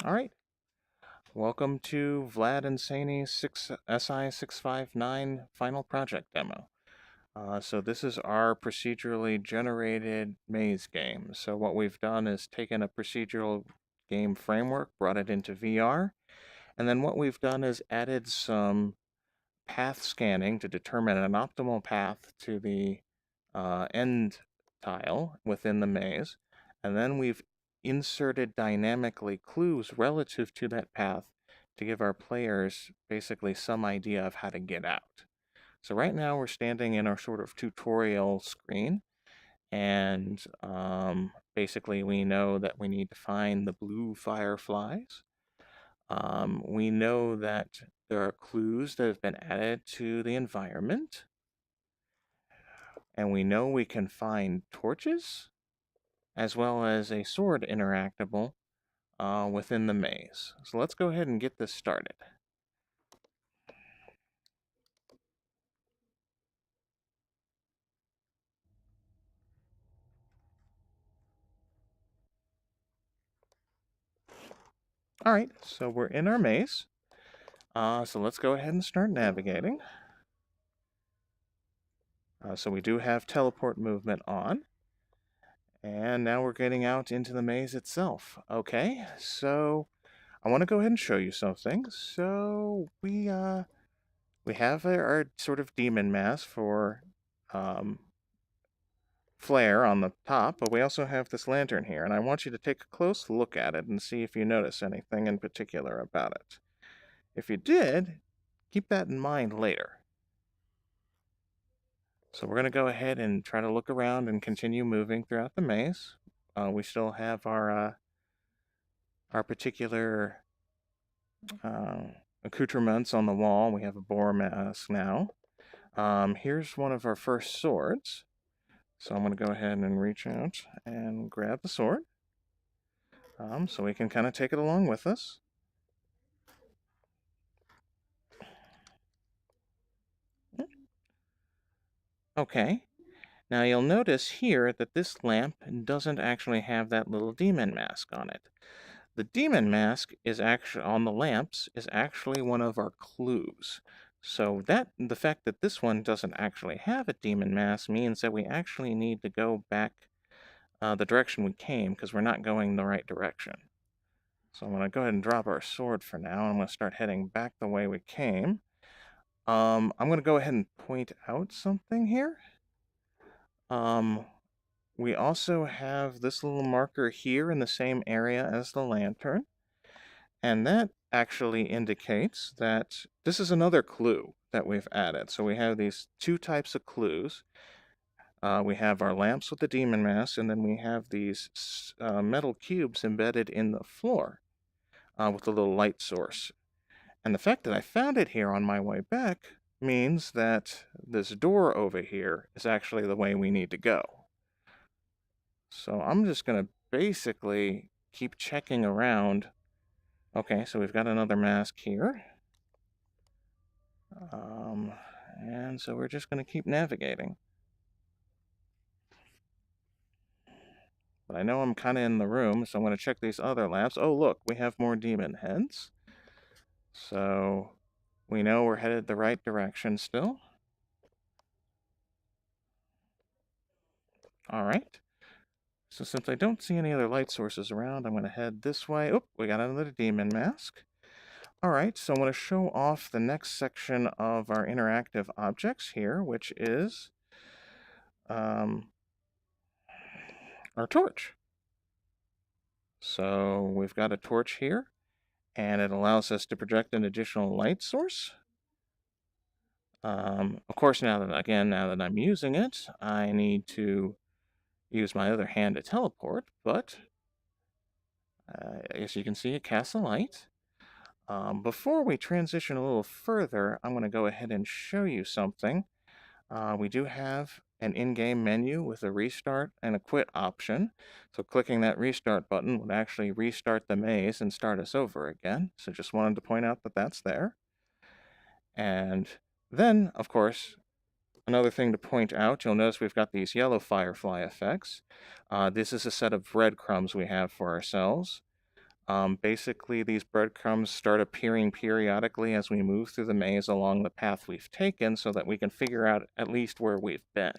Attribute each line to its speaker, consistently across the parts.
Speaker 1: All right. Welcome to Vlad and Sani's SI659 final project demo. So this is our procedurally generated maze game. So what we've done is taken a procedural game framework, brought it into VR, and then what we've done is added some path scanning to determine an optimal path to the end tile within the maze. And then we've inserted dynamically clues relative to that path to give our players basically some idea of how to get out. So right now we're standing in our sort of tutorial screen, and basically we know that we need to find the blue fireflies. We know that there are clues that have been added to the environment, and we know we can find torches as well as a sword interactable within the maze. So let's go ahead and get this started. All right, so we're in our maze. So let's go ahead and start navigating. So we do have teleport movement on. And now we're getting out into the maze itself. Okay, so I want to go ahead and show you something. So we have our sort of demon mask for flare on the top, but we also have this lantern here, and I want you to take a close look at it and see if you notice anything in particular about it. If you did, keep that in mind later. So we're going to go ahead and try to look around and continue moving throughout the maze. We still have our particular accoutrements on the wall. We have a boar mask now. Here's one of our first swords. So I'm going to go ahead and reach out and grab the sword. So we can kind of take it along with us. Okay. Now you'll notice here that this lamp doesn't actually have that little demon mask on it. The demon mask is actually on the lamps is actually one of our clues. So the fact that this one doesn't actually have a demon mask means that we actually need to go back the direction we came, because we're not going the right direction. So I'm going to go ahead and drop our sword for now. I'm going to start heading back the way we came. I'm going to go ahead and point out something here. We also have this little marker here in the same area as the lantern, and that actually indicates that this is another clue that we've added. So we have these two types of clues. We have our lamps with the demon mask, and then we have these metal cubes embedded in the floor with a little light source. And the fact that I found it here on my way back means that this door over here is actually the way we need to go. So I'm just going to basically keep checking around. Okay, so we've got another mask here. And so we're just going to keep navigating. But I know I'm kind of in the room, so I'm going to check these other labs. Oh, look, we have more demon heads. So we know we're headed the right direction still. All right. So since I don't see any other light sources around, I'm going to head this way. Oh, we got another demon mask. All right, so I'm going to show off the next section of our interactive objects here, which is our torch. So we've got a torch here, and it allows us to project an additional light source. Of course, now that I'm using it, I need to use my other hand to teleport, but as you can see, it casts a light. Before we transition a little further, I'm going to go ahead and show you something. We do have an in-game menu with a restart and a quit option. So clicking that restart button would actually restart the maze and start us over again. So just wanted to point out that that's there. And then, of course, another thing to point out, you'll notice we've got these yellow firefly effects. This is a set of breadcrumbs we have for ourselves. Basically, these breadcrumbs start appearing periodically as we move through the maze along the path we've taken so that we can figure out at least where we've been.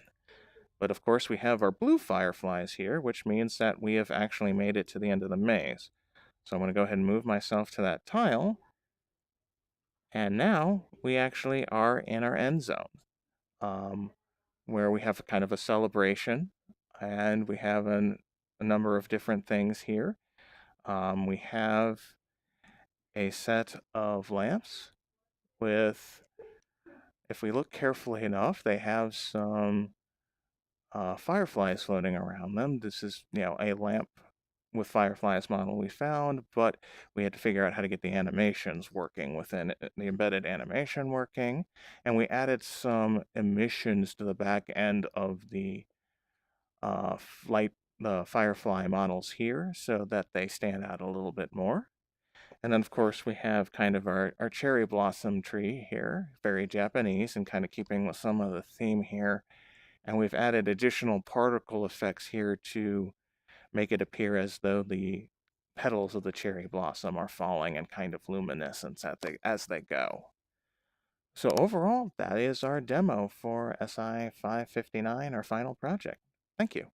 Speaker 1: But of course, we have our blue fireflies here, which means that we have actually made it to the end of the maze. So I'm going to go ahead and move myself to that tile. And now we actually are in our end zone, um, where we have kind of a celebration, and we have a number of different things here. We have a set of lamps with, if we look carefully enough, they have some fireflies floating around them. This is, a lamp with fireflies model we found, but we had to figure out how to get the animations working within it, the embedded animation working, and we added some emissions to the back end of the flight, the firefly models here, so that they stand out a little bit more. And then, of course, we have kind of our cherry blossom tree here, very Japanese, and kind of keeping with some of the theme here. And we've added additional particle effects here to make it appear as though the petals of the cherry blossom are falling in kind of luminescence as they go. So overall, that is our demo for SI 559, our final project. Thank you.